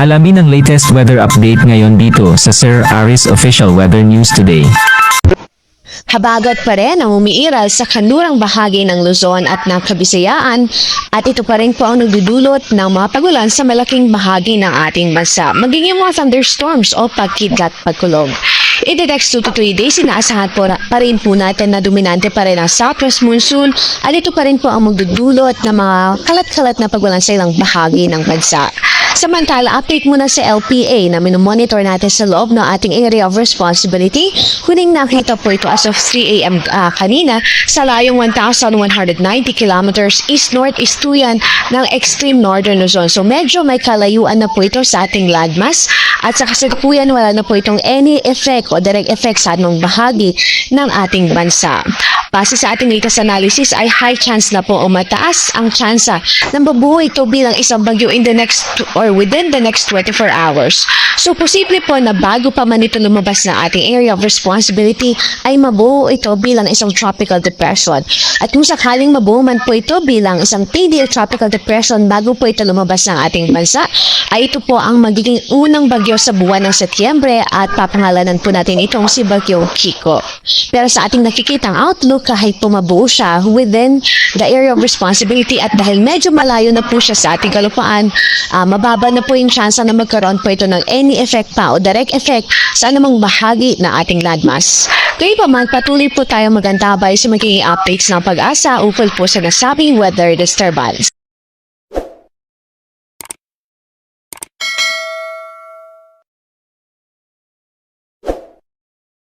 Alamin ang latest weather update ngayon dito sa Sir Aris Official Weather News Today. Habagat pa rin ang umiiral sa kanlurang bahagi ng Luzon at ng Kabisayaan at ito pa rin po ang nagdudulot ng mga pagulan sa malaking bahagi ng ating bansa. Maging yung mga thunderstorms o pagkidlat pagkulog. In the next 2 to 3 days, inaasahan po pa rin po natin na dominante pa rin ang southwest monsoon at ito pa rin po ang magdudulot ng mga kalat-kalat na pagulan sa ilang bahagi ng bansa. Samantala, update muna sa LPA na minomonitor natin sa loob ng ating area of responsibility. Huling nakita po ito as of 3 a.m. Kanina sa layong 1,190 kilometers east-northeast to yan ng extreme northern Luzon. So medyo may kalayuan na po ito sa ating landmass at sa kasalukuyan wala na po itong any effect o direct effect sa anong bahagi ng ating bansa. Base sa ating latest analysis ay high chance na po o mataas ang tsansa na mabuo ito bilang isang bagyo in the next or within the next 24 hours. So posible po na bago pa man ito lumabas na ating area of responsibility ay mabuo ito bilang isang tropical depression. At kung sakaling mabuo man po ito bilang isang PDL tropical depression bago po ito lumabas ng ating bansa, ay ito po ang magiging unang bagyo sa buwan ng Setyembre at papangalanan po natin itong si Bagyong Kiko. Pero sa ating nakikitang outlook, kahit pumabuo siya within the area of responsibility at dahil medyo malayo na po siya sa ating kalupaan, mababa na po yung chance na magkaroon po ito ng any effect pa o direct effect sa anumang bahagi ng ating landmass. Kaya pa man, patuloy po tayo magantabay sa magiging updates ng pag-asa ukol po sa nasabing weather disturbance.